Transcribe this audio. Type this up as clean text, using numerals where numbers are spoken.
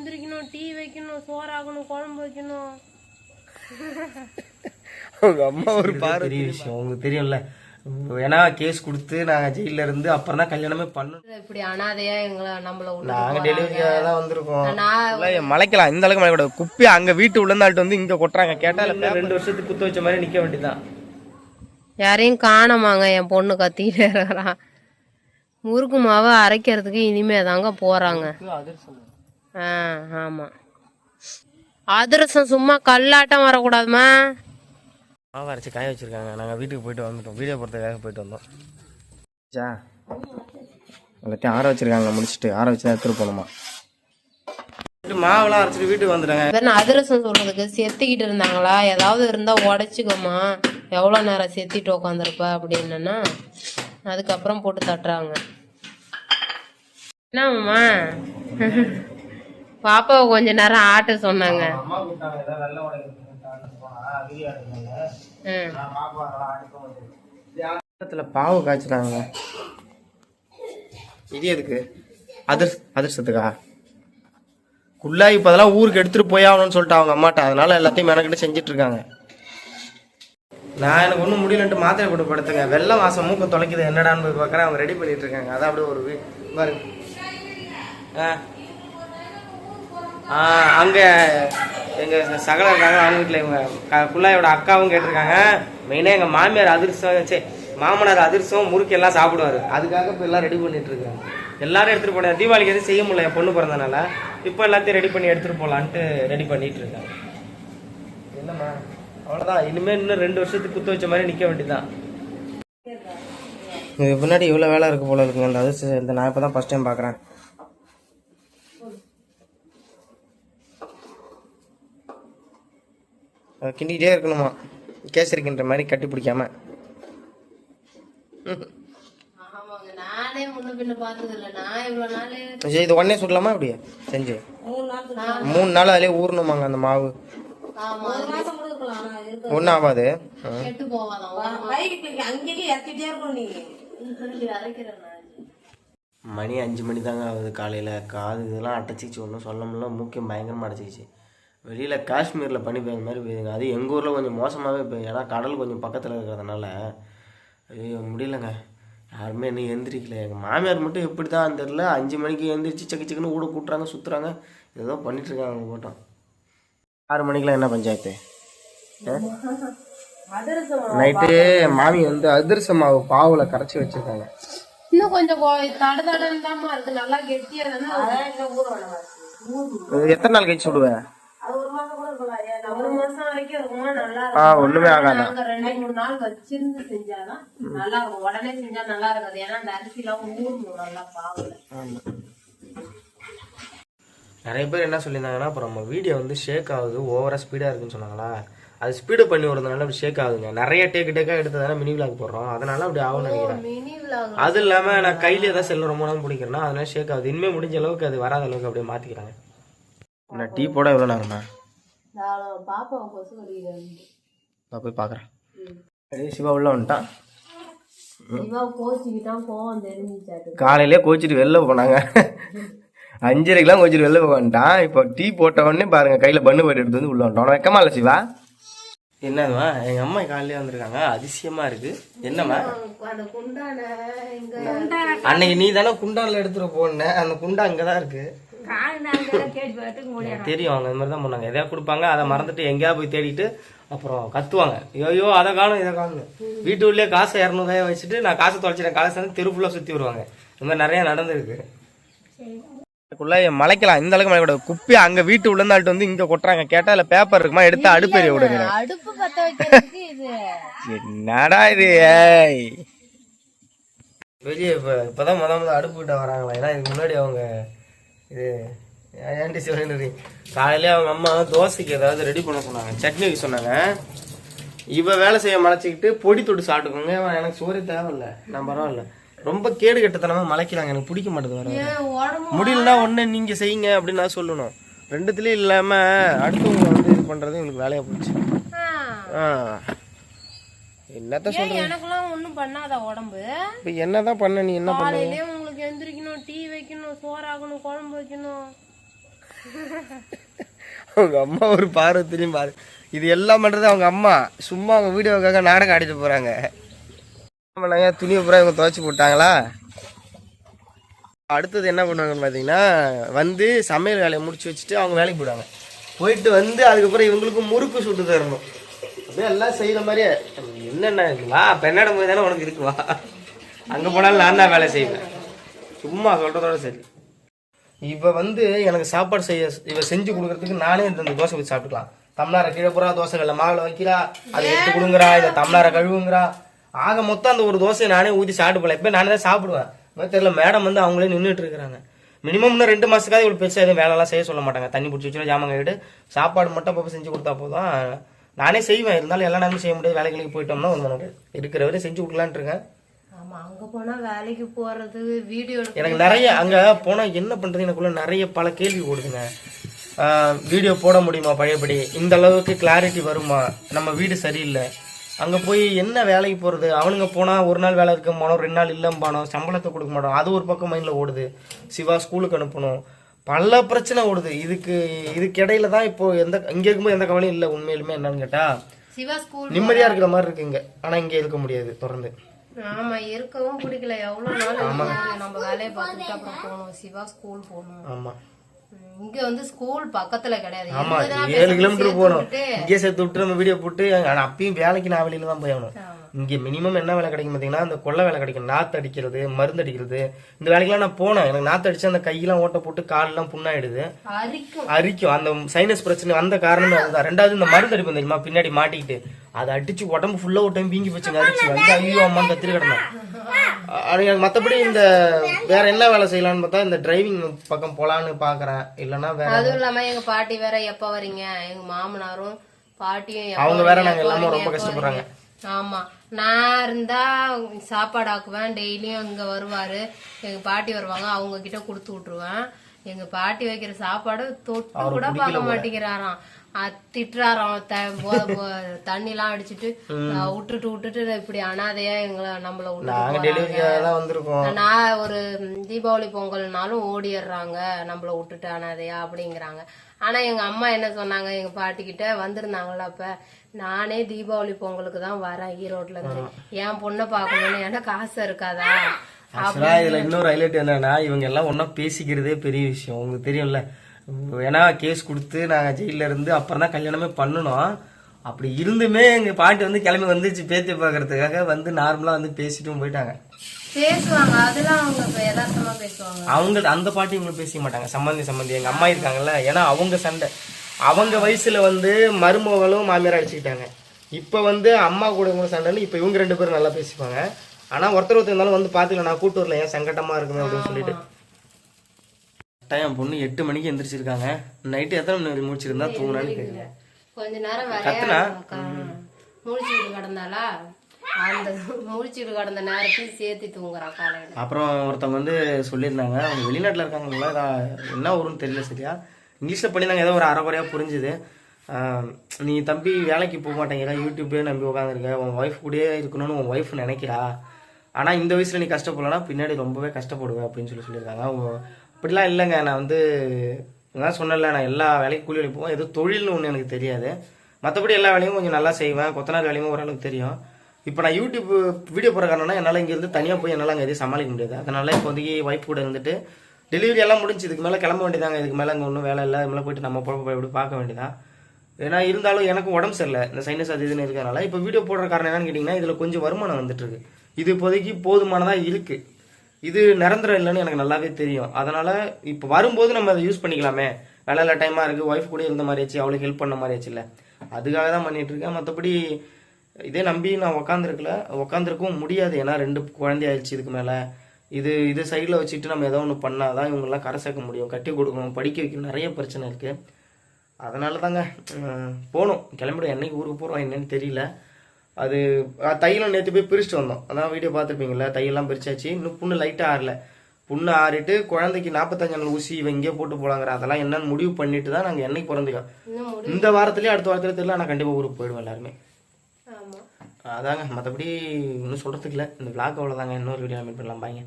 எந்திரிக்கணும், டீ வைக்கணும், சோறாகணும், குழம்பு வைக்கணும். அவங்க அம்மா ஒரு பெரிய விஷயம் உங்களுக்கு தெரியும்ல. ஏன்னா கேஸ் கொடுத்து நாங்க ஜெயில இருந்து அப்புறம் தான் கல்யாணமே பண்ணோம். இப்படி அனாதையா எங்களை நம்மள நாங்க டெலிவரியாக தான் வந்திருக்கோம். மலைக்கலாம் இந்த அளவுக்கு மலைக்கூடாது. குப்பி அங்க வீட்டு உள்ளந்தாட்டு வந்து இங்க கொட்டுறாங்க. கேட்டா 2 வருஷத்துக்கு குத்து வச்ச மாதிரி நிக்க வேண்டியதான். யாரையும் காணமாங்க. என் பொண்ணு கத்திட்டு இருக்கிறான். முறுக்கு மாவை அரைக்கிறதுக்கு இனிமே தாங்க போறாங்க. ஆமா, அதிரசம் சும்மா கல்லாட்டம் வரக்கூடாதுமா. மாவு அரைச்சி காய வச்சிருக்காங்க. நாங்கள் வீட்டுக்கு போயிட்டு வந்துட்டோம். வீடியோ போகிறதுக்காக போயிட்டு வந்தோம். எல்லாத்தையும் ஆற வச்சிருக்காங்க. முடிச்சுட்டு ஆற வச்சு தான் எடுத்துட்டு போகணுமா. மாவுலாம் அரைச்சிட்டு வீட்டுக்கு வந்துட்டாங்க. அதிரசம் சொல்றதுக்கு செத்திக்கிட்டு இருந்தாங்களா, ஏதாவது இருந்தா உடைச்சுக்கோமா, எவ்வளோ நேரம் செத்திட்டு உட்காந்துருப்பா அப்படின்னா அதுக்கப்புறம் போட்டு தட்டுறாங்க. என்னம்மா பாப்பாவை கொஞ்ச நேரம் ஆட்ட சொன்னாங்க. பாவு காய்ச்சினாங்க. இது எதுக்கு? அதிர்ஷ்டத்துக்கா? குள்ளாய் இப்ப அதெல்லாம் ஊருக்கு எடுத்துட்டு போய் ஆகணும்னு சொல்லிட்டு அவங்க அம்மாட்ட. அதனால எல்லாத்தையும் மெனக்கிட்டு செஞ்சுட்டு இருக்காங்க. நான் எனக்கு ஒன்றும் முடியலன்ட்டு மாத்திரை போட்டு படுத்துங்க. வெள்ளை மாசம் மூக்க தொலைக்குது என்னடான்னு போய் பார்க்குறேன். அவங்க ரெடி பண்ணிட்டு இருக்காங்க. அதான் அப்படியே ஒரு பாருங்க. அங்கே எங்கள் சகல இருக்காங்க. அவங்க வீட்டில் இவங்க குள்ளாயோட அக்காவும் கேட்டிருக்காங்க. மெயினாக எங்கள் மாமியார் அதிர்ஷ்டம் மாமனார் அதிர்ஷ்டம் முறுக்கு எல்லாம் சாப்பிடுவார். அதுக்காக இப்போ எல்லாம் ரெடி பண்ணிட்டு இருக்காங்க. எல்லாரும் எடுத்துகிட்டு போனேன். தீபாவளிக்கு எதுவும் செய்ய முடியல என் பொண்ணு பிறந்தனால. இப்போ எல்லாத்தையும் ரெடி பண்ணி எடுத்துகிட்டு போகலான்ட்டு ரெடி பண்ணிட்டு இருக்காங்க. என்னம்மா அவ்வளோதான். இனிமேல் இன்னும் 2 வருஷத்துக்கு குத்து வச்ச மாதிரி நிற்க வேண்டியதுதான். இது முன்னாடி இவ்வளோ வேலை இருக்கு போல இருக்குங்க. இந்த அதிர்ஷ்டம் இந்த நான் இப்போ தான் ஃபஸ்ட் டைம் பார்க்குறேன். கிண்டிக்கிட்டே இருக்கணுமா, கேசரிக்கின்ற மாதிரி கட்டி பிடிக்காம. இது உடனே சொல்லலாமா? அப்படியே செஞ்சு 3 நாள் அதிலே ஊறணுமாங்க அந்த மாவு. ஒன்றும் ஆகாது. மணி 5 மணி தாங்க ஆகுது காலையில். காது இதெல்லாம் அடைச்சிச்சு. ஒன்றும் சொல்ல முடியல. மூக்கையும் பயங்கரமாக அடைச்சிச்சு. வெளியில் காஷ்மீரில் பனி பெய்யுற மாதிரி பெய்யுதுங்க. அது எங்கள் ஊரில் கொஞ்சம் மோசமாகவே பெய்யும். ஏன்னா கடல் கொஞ்சம் பக்கத்தில் இருக்கிறதுனால ஐயோ முடியலங்க. யாருமே இன்னும் எந்திரிக்கல. எங்கள் மாமியார் மட்டும் எப்படி தான் தெரியல. 5 மணிக்கு எந்திரிச்சு சக்கு சக்குன்னு ஊட கூட்டுறாங்க, சுற்றுறாங்க, ஏதோ பண்ணிட்டுருக்காங்க. அவங்க போட்டோம் 6 மணிக்கெலாம் என்ன பஞ்சாயத்து? நைட்டு மாமி வந்து அதிரச மாவு பாவில் கரைச்சி வச்சுருக்காங்க. இன்னும் கொஞ்சம் தடதடன்னு இருக்கு. நல்லா கெட்டியா. எத்தனை நாள் கழிச்சு விடுவேன்? 1 மாசம் வரைக்கும் இருக்குமா? நல்லா ஒண்ணுமே ஆகாது. 2-3 நாள் வச்சிருந்து செஞ்சாதான் நல்லா இருக்கும். உடனே செஞ்சா நல்லா இருக்காது. ஏன்னா அந்த அரிசி எல்லாம் ஊறணும் நல்லா பாவுல. நிறைய பேர் என்ன சொல்லியிருந்தாங்கன்னா, அப்புறம் நம்ம வீடியோ வந்து ஷேக் ஆகுது, ஓவரா ஸ்பீடா இருக்குன்னு சொன்னாங்களா. அது ஸ்பீடு பண்ணி வரதுனால அப்படி ஷேக் ஆகுதுங்க. நிறைய டேக்கா எடுத்ததானே மினி விளாக் போடுறோம். அதனால அப்படி ஆகும்னு நினைக்கிறேன். அது இல்லாம நான் கையிலே தான் செல்ல ரொம்ப நேரம் பிடிக்கிறேன்னா அதனால ஷேக் ஆகுது. இனிமே முடிஞ்ச அளவுக்கு அது வராத அளவுக்கு அப்படியே மாத்திக்கிறாங்க. நான் டீ போட எவ்வளோ நேரம்ண்ணா? நான் போய் பார்க்குறேன். சிவா உள்ள வந்துட்டான். காலையிலே கோச்சிட்டு வெளில போனாங்க. 5:30க்கெல்லாம் கோச்சிட்டு வெளில போட்டான். இப்போ டீ போட்ட உடனே பாருங்க கையில் பண்ணு போட்டு எடுத்து வந்து உள்ள வந்துட்டோம். வெக்கமா இல்லை சிவா? என்னம்மா எங்கள் அம்மா காலையிலே வந்திருக்காங்க. அதிசயமா இருக்கு. என்னம்மா அன்னைக்கு நீ தானே குண்டானில் எடுத்துட்டு போன? அந்த குண்டா அங்கதான் இருக்கு. தெரியும். அவங்க இந்த மாதிரி தான் பண்ணாங்க. எதையா கொடுப்பாங்க, அதை மறந்துட்டு எங்கேயா போய் தேடிட்டு அப்புறம் கத்துவாங்க. ஐயோ அதை காணும் இதை காணும். வீட்டு உள்ளே காசை 200 வச்சுட்டு நான் காசை தொலைச்சிட்டேன் காசை வந்து தெரு ஃபுல்லாக சுற்றி வருவாங்க. இந்த மாதிரி நிறைய நடந்திருக்கு. மலைக்கலாம் இந்த அளவுக்கு மலைக்கூடாது. குப்பி அங்க வீட்டு உள்ளந்தாட்டு வந்து இங்க கொட்டுறாங்க. கேட்டா இல்ல பேப்பர் இருக்குமா, எடுத்து அடுப்பெரிய விடுங்க. என்னடா இது? வெளியே இப்பதான் முதல் அடுப்பு கிட்ட வராங்களா? ஏன்னா இதுக்கு முன்னாடி அவங்க இது ஏன்டி சொல்லிட்டு காலையில அவங்க அம்மா தோசைக்கு ஏதாவது ரெடி பண்ண சொன்னாங்க, சட்னி வைக்க சொன்னாங்க. இவ வேலை செய்ய மலைச்சிக்கிட்டு பொடி தொட்டு சாப்பிட்டுக்கோங்க, எனக்கு சோறு தேவையில்ல, நான் பரவாயில்ல. ரொம்ப கேடு கட்டத்தனமா மலைக்கிறாங்க. எனக்கு பிடிக்க மாட்டேது. வர முடியலன்னா ஒண்ணு நீங்க செய்யுங்க அப்படின்னு நான் சொல்லணும். ரெண்டுத்துலயும் இல்லாம அடுத்தவங்க வந்து இது பண்றது உங்களுக்கு வேலையா போச்சு. என்னத்த சொல்றீங்க? எனக்குலாம் ஒண்ணும் பண்ணாத உடம்பு. இப்ப என்னதான் பண்ண? நீ என்ன பண்ணீங்க? காலையிலே உங்களுக்கு எந்திரிக்கணும், டீ வைக்கணும், சோறாகணும், குழம்பு வைக்கணும். அவங்க அம்மா ஒரு பார்வை திரும்பி பாரு. இது எல்லாம் பண்ணுறது அவங்க அம்மா. சும்மா அவங்க வீடியோக்காக நாடகம் ஆடிட்டு போகிறாங்க. பண்ணாங்க, துணியை பூரா இவங்க துவைச்சி போட்டாங்களா. அடுத்தது என்ன பண்ணுவாங்கன்னு பார்த்தீங்கன்னா வந்து சமையல் வேலையை முடிச்சு வச்சுட்டு அவங்க வேலைக்கு போயிடுவாங்க. போயிட்டு வந்து அதுக்கப்புறம் இவங்களுக்கு முறுக்கு சுட்டு தரணும். அப்படியே எல்லாம் செய்கிற மாதிரியே என்னென்ன வா பெண்ணாட போய் தானே உனக்கு இருக்குவா. அங்கே போனாலும் நான் தான் வேலை செய்வேன். சும்மா சொல்கிறதோட சரி. இப்போ வந்து எனக்கு சாப்பாடு இவ செஞ்சு கொடுக்குறதுக்கு நானே இந்த தோசை வச்சு சாப்பிட்டுக்கலாம். தமிழாரை கீழே பூரா தோசைகளில் மாவில் வைக்கிறா, அதை எடுத்து கொடுங்குறா, இதை தமிழாரை கழுவுங்கிறா. ஆக மொத்தம் அந்த ஒரு தோசையை நானே ஊற்றி சாப்பிட்டு போல. இப்போ நானே தான் சாப்பிடுவேன். தெரியல மேடம் வந்து அவங்களே நின்றுட்டு இருக்கிறாங்க. மினிமம் இன்னும் 2 மாதத்துக்காக இவ்வளோ பெருசாக எதுவும் வேலைலாம் செய்ய சொல்ல மாட்டாங்க. தண்ணி பிடிச்சி வச்சுட்டு ஜாமான் கழிட்டு சாப்பாடு மட்டும் அப்போ செஞ்சு கொடுத்தா போதும். நானே செய்வேன். இருந்தாலும் எல்லா நேரமும் செய்ய முடியாது. வேலைகளுக்கு போயிட்டோம்னா ஒன்று இருக்கிற வரையும் செஞ்சு கொடுக்கலான்ட்டு இருக்கேன். அங்க போனா வேலைக்கு போறது வீடியோ எனக்கு நிறைய அங்க போனா என்ன பண்றது எனக்குள்ள நிறைய பல கேள்வி ஓடுதுங்க. வீடியோ போட முடியுமா பழையபடி, இந்த அளவுக்கு கிளாரிட்டி வருமா, நம்ம வீடு சரியில்லை, அங்கே போய் என்ன வேலைக்கு போகிறது, அவனுங்க போனால் ஒரு நாள் வேலை இருக்க போனோம், 2 நாள் இல்லைம்பானோம், சம்பளத்தை கொடுக்க மாட்டோம், அது ஒரு பக்கம் மைண்டில் ஓடுது. சிவா ஸ்கூலுக்கு அனுப்பணும், பல பிரச்சனை ஓடுது. இதுக்கு இடையில தான் இப்போ இங்கே இருக்கும்போது எந்த கவலையும் இல்லை. உண்மையிலுமே என்னன்னு கேட்டால் சிவா ஸ்கூல் நிம்மதியாக இருக்கிற மாதிரி இருக்கு இங்கே. ஆனால் இங்கே இருக்க முடியாது தொடர்ந்து. ஆமா, இருக்கவும் பிடிக்கல. எவ்வளவு நாள் நம்ம வேலையை பார்த்துட்டு அப்புறம் போகணும், சிவா ஸ்கூல் போகணும். ஆமா, இங்க வந்து ஸ்கூல் பக்கத்துல கிடையாது. ஆமா, 7 கிலோமீட்டர் போகணும். இங்கே சேர்த்து விட்டு நம்ம வீடியோ போட்டு அப்பயும் வேலைக்கு நான் வெளியில தான் போயணும். இங்க மினிமம் என்ன வேலை கிடைக்கும் பாத்தீங்கன்னா, அந்த கொள்ளை வேலை கிடைக்கும். நாத்து அடிக்கிறது, மருந்து அடிக்கிறது. இந்த வேலைக்கெல்லாம் நான் போனேன். எனக்கு நாத்து அடிச்சு அந்த கையெல்லாம் ஓட்ட போட்டு காலெல்லாம் புண்ணாயிடுது, அரிக்கும். அந்த சைனஸ் பிரச்சனை வந்த காரணமே அதுதான். 2வது இந்த மருந்து அடிப்போம் தெரியுமா, பின்னாடி மாட்டிக்கிட்டு அதை அடிச்சு உடம்பு ஃபுல்லா ஒரு டைம் வீங்கி போச்சுங்க. அரிச்சு வந்து ஐயோ அம்மான்னு கத்திரி கிடந்தேன். மத்தபடி இந்த வேற என்ன வேலை செய்யலாம்னு பார்த்தா இந்த டிரைவிங் பக்கம் போலான்னு பாக்குறேன். இல்லன்னா வேற அதுவும் இல்லாம எங்க பாட்டி வேற எப்ப வரீங்க, எங்க மாமனாரும் பாட்டியும் அவங்க வேற நாங்க எல்லாமே ரொம்ப கஷ்டப்படுறாங்க. ஆமா, நான் இருந்தா சாப்பாடு ஆக்குவேன். டெய்லியும் இங்க வருவாரு, எங்க பாட்டி வருவாங்க, அவங்க கிட்ட கொடுத்து விட்டுருவேன். எங்க பாட்டி வைக்கிற சாப்பாடு தொட்டு கூட பார்க்க மாட்டேங்கிறாராம். திட்டுறாராம். தண்ணி எல்லாம் அடிச்சுட்டு விட்டுட்டு இப்படி அனாதையா எங்களை நம்மள விட்டு. நான் ஒரு தீபாவளி பொங்கல்னாலும் ஓடிடுறாங்க நம்மள விட்டுட்டு அனாதையா அப்படிங்கிறாங்க. ஆனா எங்க அம்மா என்ன சொன்னாங்க, எங்க பாட்டி கிட்ட வந்திருந்தாங்கல்ல, அப்ப நானே தீபாவளி பொங்கலுக்கு தான் வரேன் ஈரோட்ல இருந்து, என் பொண்ணை பாக்கணும்னு எனக்கு ஆசை இருக்காதா. இதுல இன்னொரு ஹைலைட் என்னன்னா, இவங்க எல்லாம் ஒன்னா பேசிக்கிறதே பெரிய விஷயம். உங்களுக்கு தெரியும்ல, ஏன்னா கேஸ் கொடுத்து நாங்கள் ஜெயிலில் இருந்து அப்புறம் தான் கல்யாணமே பண்ணணும். அப்படி இருந்துமே எங்கள் பாட்டி வந்து கிளம்பி வந்துச்சு பேத்தி பார்க்கறதுக்காக. வந்து நார்மலாக வந்து பேசிட்டும் போயிட்டாங்க. பேசுவாங்க, அதெல்லாம் அவங்க யதார்த்தமா பேசுவாங்க. அவங்க அந்த பாட்டி இவங்க பேசிக்க மாட்டாங்க. சம்பந்தி எங்கள் அம்மா இருக்காங்கல்ல, ஏன்னா அவங்க சண்டை. அவங்க வயசுல வந்து மருமகளும் மாமியார் அடிச்சுக்கிட்டாங்க. இப்போ வந்து அம்மா கூட சண்டைன்னு இப்போ இவங்க 2 பேரும் நல்லா பேசிப்பாங்க. ஆனால் ஒருத்தர் இருந்தாலும் வந்து பார்த்துக்கலாம், நான் கூட்டு வரல, ஏன் சங்கட்டமாக இருக்குமே அப்படின்னு சொல்லிட்டு. டைம் பொண்ணு 8 மணிக்கு எந்திரிச்சிருக்காங்க. நைட்டு எத்தனை மணி வரைக்கும் முடிச்சிருந்தா தூங்கினான்னு கேட்குங்க. கொஞ்ச நேரம் கத்துனா முடிச்சுட்டு கிடந்தாலா, அந்த முடிச்சுட்டு கிடந்த நேரத்தையும் சேர்த்து தூங்குறான் காலையில. அப்புறம் ஒருத்தவங்க வந்து சொல்லியிருந்தாங்க, அவங்க வெளிநாட்டில் இருக்காங்களா, என்ன ஊருன்னு தெரியல சரியா, இங்கிலீஷில் பண்ணியிருந்தாங்க. ஏதோ ஒரு அரைக்குறையாக புரிஞ்சுது. நீ தம்பி வேலைக்கு போக மாட்டேங்கிற, யூடியூப்பே நம்பி உட்காந்துருக்க, உன் ஒய்ஃப் கூடயே இருக்கணும்னு உன் ஒய்ஃப் நினைக்கிறா, ஆனால் இந்த வயசில் நீ கஷ்டப்படலன்னா பின்னாடி ரொம்பவே கஷ்டப்படுவேன் அப்படின்னு சொல்லியிருக்காங்க. அவங்க அப்படிலாம் இல்லைங்க, நான் வந்து நான் சொன்னல, நான் எல்லா வேலைக்கும் கூலி வேலைக்கு போவேன். எதுவும் தொழில்னு ஒன்று எனக்கு தெரியாது. மற்றபடி எல்லா வேலையும் கொஞ்சம் நல்லா செய்வேன். கொத்தனார் வேலையும் ஓரளவுக்கு தெரியும். இப்போ நான் யூடியூப் வீடியோ போகிற காரணம்னா என்னால் இங்கேருந்து தனியாக போய் என்னால் அங்கே எதுவும் சமாளிக்க முடியாது. அதனால இப்போதைக்கு ஒய்ஃப் கூட இருந்துட்டு டெலிவரி எல்லாம் முடிஞ்சு இதுக்கு மேலே கிளம்ப வேண்டியதாங்க. இதுக்கு மேலே அங்கே ஒன்றும் வேலை இல்லை. இது மேலே போயிட்டு நம்ம பொழப்பு எப்படி பார்க்க வேண்டியதான். ஏன்னா இருந்தாலும் எனக்கும் உடம்பு சரியில்லை, இந்த சைனஸ் அது இதுன்னு இருக்கிறதுனால இப்போ வீடியோ போடுற காரணம் என்னன்னு கேட்டிங்கன்னா, இதில் கொஞ்சம் வருமானம் வந்துட்டு இருக்கு. இது இப்போதைக்கு போதுமானதாக இருக்குது. இது நிரந்தரம் இல்லைன்னு எனக்கு நல்லாவே தெரியும். அதனால இப்போ வரும்போது நம்ம அதை யூஸ் பண்ணிக்கலாமே, வேலையில டைமாக இருக்குது, ஒய்ஃப் கூட இருந்த மாதிரியாச்சு, அவளுக்கு ஹெல்ப் பண்ண மாதிரியாச்சு இல்லை, அதுக்காக தான் பண்ணிட்டு இருக்கேன். மற்றபடி இதே நம்பி நான் உட்காந்துருக்கவும் முடியாது. ஏன்னா 2 குழந்தை ஆயிடுச்சு. இதுக்கு மேலே இது சைடில் வச்சுட்டு நம்ம ஏதோ ஒன்று பண்ணாதான் இவங்கெல்லாம் கரை சேர்க்க முடியும், கட்டி கொடுக்கணும், படிக்க வைக்கணும், நிறைய பிரச்சனை இருக்குது. அதனால தாங்க போகணும், கிளம்பிடும். என்னைக்கு ஊருக்கு போகிறோம் என்னன்னு தெரியல. அது தையெல்லாம் நேற்று போய் பிரிச்சுட்டு வந்தோம். அதான் வீடியோ பார்த்துருப்பீங்களா, தையெல்லாம் பிரிச்சாச்சு. இன்னும் புண்ணு லைட்டாக ஆறல. புண்ணு ஆறிட்டு குழந்தைக்கு 45 நாள் ஊசி இவன் இங்கே போட்டு போகலாங்கிற அதெல்லாம் என்னன்னு முடிவு பண்ணிட்டு தான் நாங்கள் என்னைக்கு பிறந்துக்கோம். இந்த வாரத்துலேயே அடுத்த வாரத்துலேயே தெரியல, ஆனால் கண்டிப்பாக ஊருக்கு போயிடுவோம் எல்லாருமே. அதாங்க, மற்றபடி இன்னும் சொல்கிறதுக்கு இல்லை. இந்த விளாக் அவ்வளோதாங்க. இன்னொரு வீடியோ மீட் பண்ணலாம். பாய்ங்க.